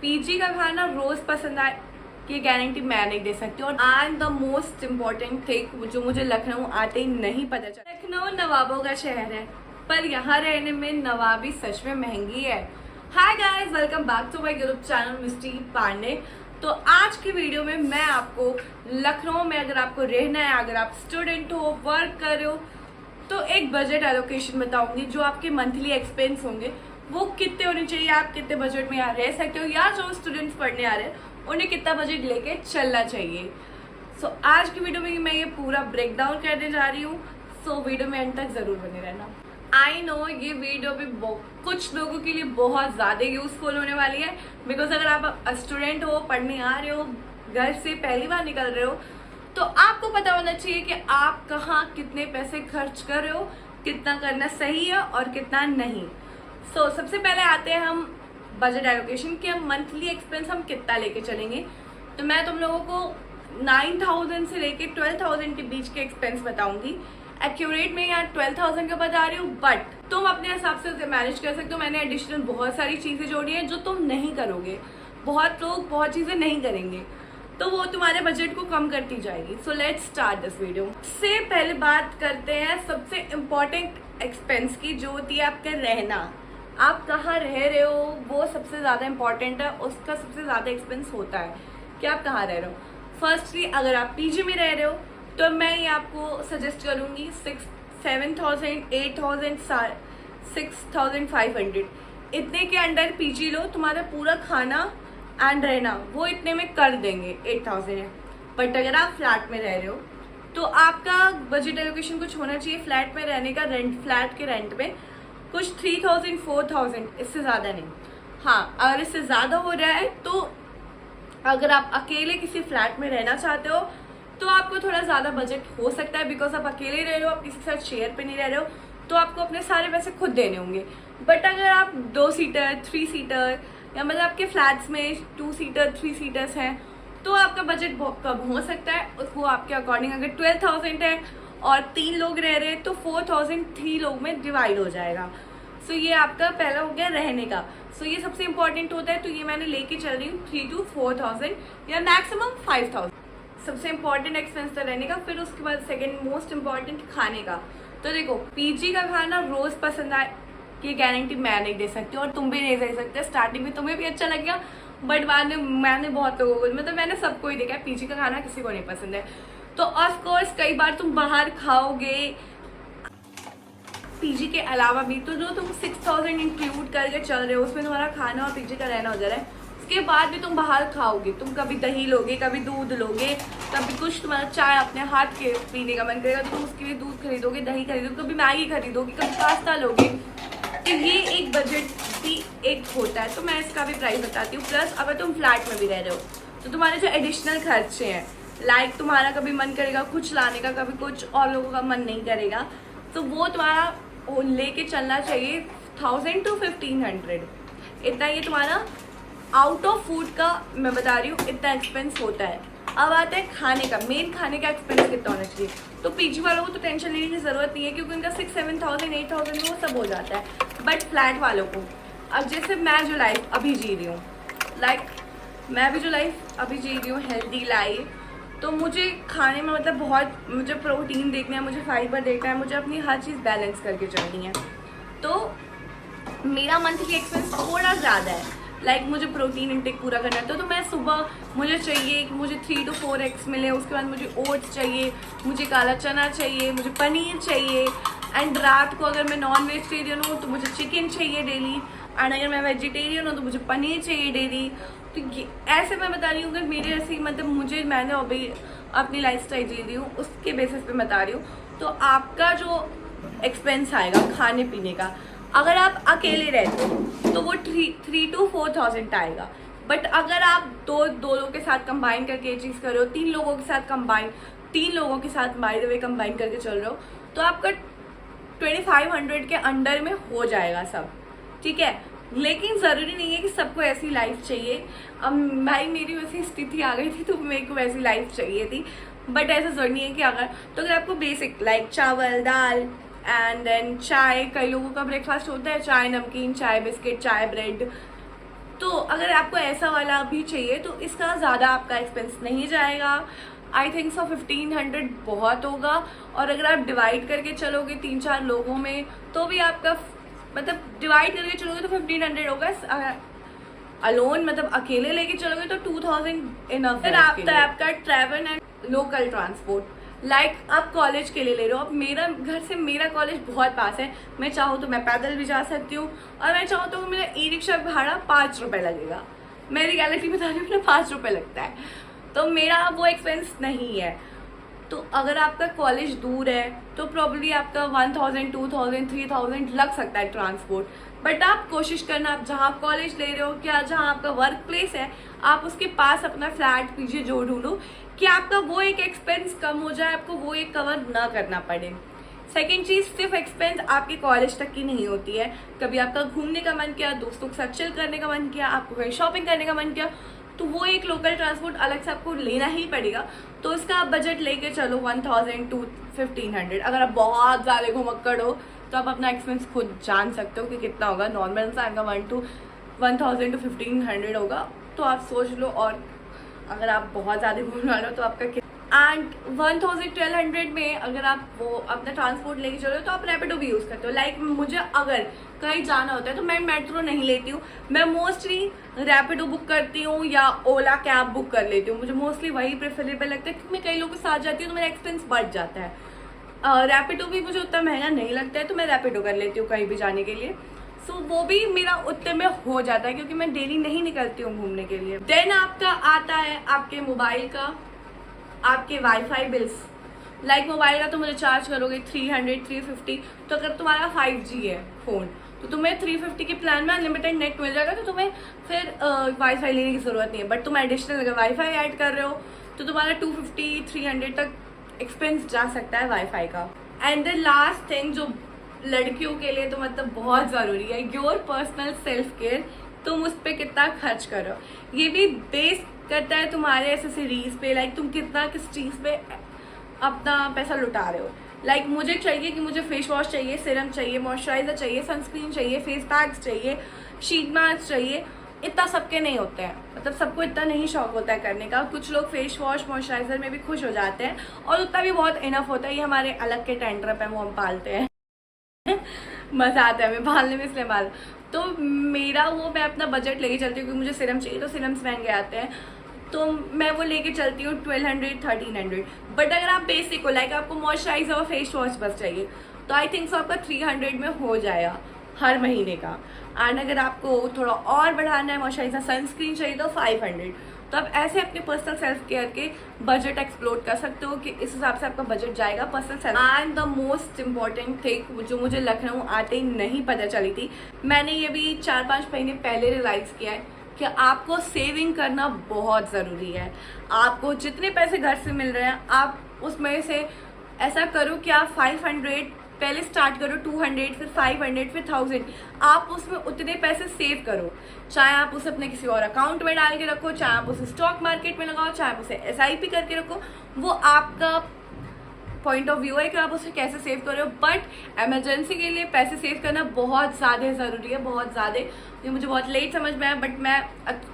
PG का खाना रोज पसंद आए ये गारंटी मैं नहीं दे सकती। और and the most important thing जो मुझे लखनऊ आते ही नहीं पता चला, लखनऊ नवाबों का शहर है पर यहाँ रहने में नवाबी सच में महंगी है। Hi guys, welcome back to my YouTube channel Misty Pandey. तो आज की वीडियो में मैं आपको लखनऊ में अगर आपको रहना है, अगर आप स्टूडेंट हो, वर्क कर रहे हो, तो एक बजट एलोकेशन बताऊंगी जो आपके मंथली एक्सपेंस होंगे वो कितने होने चाहिए, आप कितने बजट में यहाँ रह सकते हो, या जो स्टूडेंट्स पढ़ने आ रहे हैं उन्हें कितना बजट लेके चलना चाहिए। सो आज की वीडियो में मैं ये पूरा ब्रेक डाउन करने जा रही हूँ। सो वीडियो में एंड तक जरूर बने रहना। आई नो ये वीडियो भी कुछ लोगों के लिए बहुत ज़्यादा यूजफुल होने वाली है, बिकॉज अगर आप स्टूडेंट हो, पढ़ने आ रहे हो, घर से पहली बार निकल रहे हो, तो आपको पता होना चाहिए कि आप कहाँ कितने पैसे खर्च कर रहे हो, कितना करना सही है और कितना नहीं। सो सबसे पहले आते हैं हम बजट एलोकेशन के, हम मंथली एक्सपेंस हम कितना लेके चलेंगे। तो मैं तुम लोगों को 9,000 से लेके 12,000 के बीच के एक्सपेंस बताऊंगी। एक्यूरेट में यहाँ 12,000 का बता रही हूँ, बट तुम अपने हिसाब से उसे मैनेज कर सकते हो। मैंने एडिशनल बहुत सारी चीज़ें जोड़ी हैं जो तुम नहीं करोगे। बहुत लोग बहुत चीज़ें नहीं करेंगे तो वो तुम्हारे बजट को कम करती जाएगी। So let's start this video. से पहले बात करते हैं सबसे इम्पोर्टेंट एक्सपेंस की, जो होती है आपका रहना। आप कहाँ रह रहे हो वो सबसे ज़्यादा इम्पॉर्टेंट है, उसका सबसे ज़्यादा एक्सपेंस होता है कि आप कहाँ रह रहे हो। फर्स्टली अगर आप पीजी में रह रहे हो तो मैं ये आपको सजेस्ट करूँगी 7,000, 8,000, 6,500 इतने के अंडर पीजी लो। तुम्हारा पूरा खाना एंड रहना वो इतने में कर देंगे, 8,000 है। बट अगर आप फ्लैट में रह रहे हो तो आपका बजट एलोकेशन कुछ होना चाहिए फ्लैट में रहने का। रेंट, फ्लैट के रेंट में कुछ 3,000, 4,000, इससे ज़्यादा नहीं। हाँ, अगर इससे ज़्यादा हो रहा है तो अगर आप अकेले किसी फ्लैट में रहना चाहते हो तो आपको थोड़ा ज़्यादा बजट हो सकता है, बिकॉज आप अकेले रह रहे हो, आप किसी के साथ शेयर पे नहीं रह रहे हो, तो आपको अपने सारे पैसे खुद देने होंगे। बट अगर आप 2 सीटर, 3 सीटर, या मतलब आपके फ्लैट्स में 2 सीटर, 3 सीटर्स हैं, तो आपका बजट कम हो सकता है। उसको आपके अकॉर्डिंग अगर 12,000 है और 3 लोग रह रहे हैं तो 4,000 3 लोग में डिवाइड हो जाएगा। सो ये आपका पहला हो गया रहने का। सो ये सबसे इंपॉर्टेंट होता है, तो ये मैंने लेके चल रही हूँ 3 to 4,000 या मैक्सिमम 5,000। सबसे इंपॉर्टेंट एक्सपेंस था रहने का। फिर उसके बाद सेकेंड मोस्ट इम्पॉर्टेंट खाने का। तो देखो, पीजी का खाना रोज पसंद आए ये गारंटी मैं नहीं दे सकती और तुम भी नहीं दे सकते। स्टार्टिंग में तुम्हें भी अच्छा लग गया, बट बाद में मैंने बहुत लोगों को, मतलब मैंने सबको ही देखा है, पीजी का खाना किसी को नहीं पसंद है। तो ऑफकोर्स कई बार तुम बाहर खाओगे पीजी के अलावा भी, तो जो तुम 6,000 इंक्लूड करके चल रहे हो उसमें तुम्हारा खाना और पीजी का रहना हो जा रहा है। उसके बाद भी तुम बाहर खाओगे, तुम कभी दही लोगे, कभी दूध लोगे, कभी कुछ तुम्हारा चाय अपने हाथ के पीने का मन करेगा तो तुम उसके लिए दूध खरीदोगे, दही खरीदोगे, कभी मैगी खरीदोगे, कभी पास्ता लोगे। तो ये एक बजट भी एक होता है, तो मैं इसका भी प्राइस बताती हूँ। प्लस अगर तुम फ्लैट में भी रह रहे हो तो तुम्हारे जो एडिशनल खर्चे हैं, लाइक तुम्हारा कभी मन करेगा कुछ लाने का, कभी कुछ और लोगों का मन नहीं करेगा, तो वो तुम्हारा लेके चलना चाहिए 1,000 to 1,500 इतना। ये तुम्हारा आउट ऑफ फूड का मैं बता रही हूँ, इतना एक्सपेंस होता है। अब आता है खाने का। मेन खाने का एक्सपेंस कितना होना चाहिए। तो पीजी वालों को तो टेंशन लेने की ज़रूरत नहीं है क्योंकि उनका 6,000, 7,000, 8,000 में वो सब हो जाता है। बट फ्लैट वालों को, अब जैसे मैं जो लाइफ अभी जी रही हूँ, मैं भी जो लाइफ अभी जी रही हूँ हेल्दी लाइफ, तो मुझे खाने में मतलब बहुत, मुझे प्रोटीन देखना है, मुझे फाइबर देखना है, मुझे अपनी हर चीज़ बैलेंस करके चलनी है। तो मेरा मंथली एक्सपेंस थोड़ा ज़्यादा है। मुझे प्रोटीन इंटेक पूरा करना है, तो मैं सुबह मुझे चाहिए कि मुझे 3 to 4 एग्स मिले। उसके बाद मुझे ओट्स चाहिए, मुझे काला चना चाहिए, मुझे पनीर चाहिए। एंड रात को अगर मैं नॉन वेजिटेरियन हूँ तो मुझे चिकन चाहिए डेली, एंड अगर मैं वेजिटेरियन हूँ तो मुझे पनीर चाहिए डेली। तो ये ऐसे मैं बता रही हूँ कि मेरे ऐसी, मतलब मैंने अभी अपनी लाइफस्टाइल जी रही हूँ उसके बेसिस पे बता रही हूँ। तो आपका जो एक्सपेंस आएगा खाने पीने का, अगर आप अकेले रहते हो तो वो 3 to 4,000 आएगा। बट अगर आप दो लोगों के साथ कंबाइन करके ये चीज़ कर रहे हो, 3 लोगों के साथ बाय द वे कंबाइन करके चल रहे हो, तो आपका 2,500 के अंडर में हो जाएगा सब, ठीक है। लेकिन ज़रूरी नहीं है कि सबको ऐसी लाइफ चाहिए। अब भाई मेरी वैसी स्थिति आ गई थी तो मेरे को वैसी लाइफ चाहिए थी, बट ऐसा ज़रूरी नहीं है कि अगर आपको बेसिक लाइक चावल, दाल एंड देन चाय, कई लोगों का ब्रेकफास्ट होता है चाय नमकीन, चाय बिस्किट, चाय ब्रेड, तो अगर आपको ऐसा वाला भी चाहिए तो इसका ज़्यादा आपका एक्सपेंस नहीं जाएगा। आई थिंक सो 1500 बहुत होगा। और अगर आप डिवाइड करके चलोगे 3-4 लोगों में तो भी आपका मतलब डिवाइड करके चलोगे तो 1500 होगा। अलोन मतलब अकेले लेके चलोगे तो 2000 इनफ। फिर आपका travel and local transport, like आप कॉलेज के लिए ले रहे हो। अब मेरा घर से मेरा कॉलेज बहुत पास है, मैं चाहूँ तो मैं पैदल भी जा सकती हूँ, और मैं चाहूँ तो मेरा ई रिक्शा भाड़ा 5 रुपये लगेगा। मैं रियलिटी बता रही हूँ, मेरा 5 रुपये लगता है, तो मेरा वो एक्सपेंस नहीं है। तो अगर आपका कॉलेज दूर है तो प्रॉब्लली आपका 1000, 2000, 3000 लग सकता है ट्रांसपोर्ट। बट आप कोशिश करना, आप जहाँ कॉलेज ले रहे हो क्या जहाँ आपका वर्क प्लेस है, आप उसके पास अपना फ्लैट पीछे जो ढूंढो कि आपका वो एक एक्सपेंस कम हो जाए, आपको वो एक कवर ना करना पड़े। सेकेंड चीज़, सिर्फ एक्सपेंस आपके कॉलेज तक की नहीं होती है। कभी आपका घूमने का मन किया, दोस्तों के साथ चिल करने का मन किया, आपको कहीं शॉपिंग करने का मन किया, तो वो एक लोकल ट्रांसपोर्ट अलग से आपको लेना ही पड़ेगा। तो इसका आप बजट लेके चलो 1000 to 1500। अगर आप बहुत ज़्यादा घुमक्कड़ हो तो आप अपना एक्सपेंस खुद जान सकते हो कि कितना होगा। नॉर्मल इंसान का 1000 to 1500 होगा, तो आप सोच लो। और अगर आप बहुत ज़्यादा घूमने वाले हो तो आपका एंड 1200 में अगर आप वो अपना ट्रांसपोर्ट लेके चलो तो आप रैपिडो भी यूज़ करते हो। लाइक मुझे अगर कहीं जाना होता है तो मैं मेट्रो नहीं लेती हूँ, मैं मोस्टली रैपिडो बुक करती हूँ या ओला कैब बुक कर लेती हूँ। मुझे मोस्टली वही प्रेफरेबल लगता है, क्योंकि मैं कई लोगों के साथ जाती हूँ तो मेरा एक्सपेंस बढ़ जाता है। रैपिडो भी मुझे उतना महंगा नहीं लगता है, तो मैं रैपिडो कर लेती हूँ कहीं भी जाने के लिए। सो वो भी मेरा उतने में हो जाता है, क्योंकि मैं डेली नहीं निकलती हूँ घूमने के लिए। देन आपका आता है आपके मोबाइल का, आपके वाईफाई बिल्स। लाइक मोबाइल का तो मुझे चार्ज करोगे 300, 350। तो अगर तुम्हारा 5G है फ़ोन तो तुम्हें 350 के प्लान में अनलिमिटेड नेट मिल जाएगा, तो तुम्हें फिर वाईफाई लेने की ज़रूरत नहीं है। बट तुम एडिशनल अगर वाईफाई ऐड कर रहे हो तो तुम्हारा 250, 300 तक एक्सपेंस जा सकता है वाईफाई का। एंड द लास्ट थिंग जो लड़कियों के लिए तो मतलब बहुत ज़रूरी है, योर पर्सनल सेल्फ केयर। तुम उस पर कितना खर्च करो, ये भी बेस करता है तुम्हारे एक्सेसरीज पे। लाइक तुम कितना किस चीज़ पे अपना पैसा लुटा रहे हो। लाइक मुझे चाहिए कि मुझे फेस वॉश चाहिए, सीरम चाहिए, मॉइस्चराइजर चाहिए, सनस्क्रीन चाहिए, फेस पैक्स चाहिए, शीट मास्क चाहिए। इतना सबके नहीं होते हैं, मतलब सबको इतना नहीं शौक होता है करने का। कुछ लोग फेस वॉश मॉइस्चराइजर में भी खुश हो जाते हैं, और उतना भी बहुत इनफ होता है। ये हमारे अलग के टेंडर है, वो हम पालते हैं मजा आता है हमें पालने में, इसलिए पाल। तो मेरा वो मैं अपना बजट लेके चलती हूँ, क्योंकि मुझे सीरम चाहिए तो सीरम्स महंगे आते हैं, तो मैं वो लेके चलती हूँ 1200, 1300। बट अगर आप बेसिक हो, लाइक आपको मॉइस्चराइजर और फेस वॉश बस चाहिए, तो आई थिंक सो आपका 300 में हो जाएगा हर महीने का। एंड अगर आपको थोड़ा और बढ़ाना है, मॉइस्चराइजर सनस्क्रीन चाहिए तो 500। तो आप ऐसे अपने पर्सनल सेल्फ केयर के बजट एक्सप्लोर कर सकते हो कि इस हिसाब से आपका बजट जाएगा personal self. And the most important thing जो मुझे लखनऊ आते ही नहीं पता चली थी, मैंने ये भी 4-5 महीने पहले रियलाइज़ किया है कि आपको सेविंग करना बहुत ज़रूरी है। आपको जितने पैसे घर से मिल रहे हैं, आप उसमें से ऐसा करो कि आप 500 पहले स्टार्ट करो, 200, फिर 500, फिर 1000। आप उसमें उतने पैसे सेव करो। चाहे आप उसे अपने किसी और अकाउंट में डाल के रखो, चाहे आप उसे स्टॉक मार्केट में लगाओ, चाहे आप उसे SIP करके रखो, वो आपका पॉइंट ऑफ व्यू है कि आप उसे कैसे सेव कर रहे हो। बट इमरजेंसी के लिए पैसे सेव करना बहुत ज़्यादा ज़रूरी है, बहुत ज़्यादा। ये मुझे बहुत लेट समझ में आया, बट मैं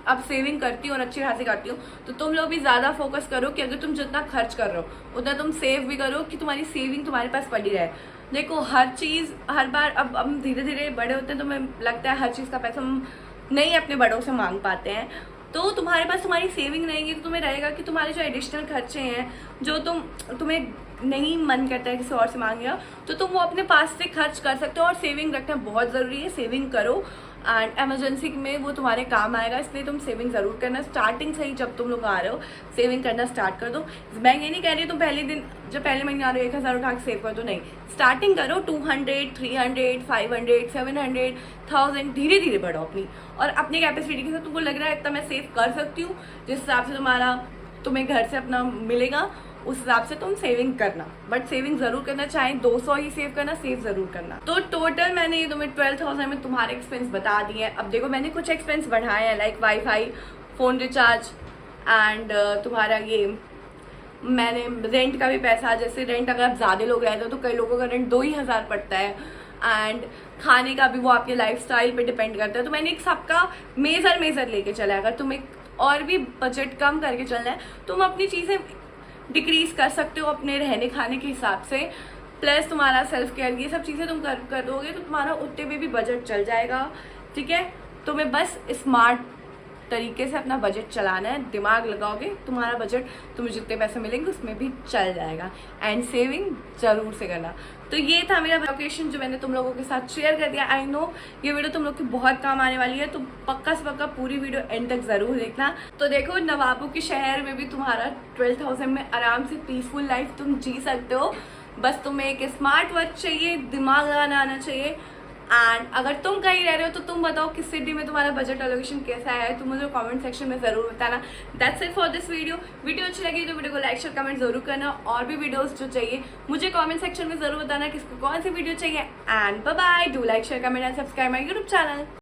अब सेविंग करती हूँ और अच्छी खासी करती हूँ। तो तुम लोग भी ज़्यादा फोकस करो कि अगर तुम जितना खर्च कर रहे हो उतना तुम सेव भी करो, कि तुम्हारी सेविंग तुम्हारे पास पड़ी रहे। देखो हर चीज़ हर बार, अब हम धीरे धीरे बड़े होते हैं तो हमें लगता है हर चीज़ का पैसा हम नहीं अपने बड़ों से मांग पाते हैं। तो तुम्हारे पास तुम्हारी सेविंग रहेगी तो तुम्हें रहेगा कि तुम्हारे जो एडिशनल खर्चे हैं, जो तुम्हें नहीं मन करता है किसी और से मांगे, तो तुम वो अपने पास से खर्च कर सकते हो। और सेविंग रखना बहुत ज़रूरी है, सेविंग करो एंड एमरजेंसी में वो तुम्हारे काम आएगा। इसलिए तुम सेविंग ज़रूर करना। स्टार्टिंग से ही जब तुम लोग आ रहे हो सेविंग करना स्टार्ट कर दो। मैं ये नहीं कह रही तुम पहले दिन जब पहले महीने आ रहे हो 1000 उठा के सेव कर दो, नहीं। स्टार्टिंग करो 200, 300, 500, 700, 1000, धीरे धीरे बढ़ो अपनी और अपनी कैपेसिटी के साथ। तुमको लग रहा है इतना मैं सेव कर सकती हूँ, जिस हिसाब से तुम्हें घर से अपना मिलेगा उस हिसाब से तुम सेविंग करना। बट सेविंग जरूर करना, चाहे 200 ही सेव करना, सेव जरूर करना। तो टोटल मैंने ये तुम्हें 12,000 में तुम्हारे एक्सपेंस बता दिए हैं। अब देखो मैंने कुछ एक्सपेंस बढ़ाए हैं, like wifi, phone recharge and तुम्हारा ये मैंने रेंट का भी पैसा, जैसे रेंट अगर आप ज़्यादा लोग रहते हो तो कई लोगों का रेंट 2,000 पड़ता है। एंड खाने का भी वो आपके लाइफस्टाइल पे डिपेंड करता है। तो मैंने एक सबका मेजर लेके चला है। अगर तुम्हें और भी बजट कम करके चलना है, तुम अपनी चीज़ें डिक्रीज कर सकते हो अपने रहने खाने के हिसाब से, प्लस तुम्हारा सेल्फ केयर, ये सब चीज़ें तुम कर दोगे तो तुम्हारा उतने में भी बजट चल जाएगा। ठीक है, तुम्हें बस स्मार्ट तरीके से अपना बजट चलाना है, दिमाग लगाओगे तुम्हारा बजट, तुम्हें जितने पैसे मिलेंगे उसमें भी चल जाएगा। एंड सेविंग जरूर से करना। तो ये था मेरा लोकेशन जो मैंने तुम लोगों के साथ शेयर कर दिया। आई नो ये वीडियो तुम लोग की बहुत काम आने वाली है, तो पक्का से पक्का पूरी वीडियो एंड तक जरूर देखना। तो देखो, नवाबों के शहर में भी तुम्हारा 12,000 में आराम से पीसफुल लाइफ तुम जी सकते हो। बस तुम्हें एक स्मार्ट वर्क चाहिए, दिमाग लगाना आना चाहिए। एंड अगर तुम कहीं रह रहे हो तो तुम बताओ किस सिटी में तुम्हारा बजट एलोकेशन कैसा है, तुम मुझे कमेंट सेक्शन में जरूर बताना। That's it for this video अच्छी लगी तो वीडियो को लाइक शेयर कमेंट जरूर करना। और भी वीडियोस जो चाहिए मुझे कमेंट सेक्शन में जरूर बताना किसको कौन सी वीडियो चाहिए। And bye bye, do like share comment and subscribe my YouTube channel.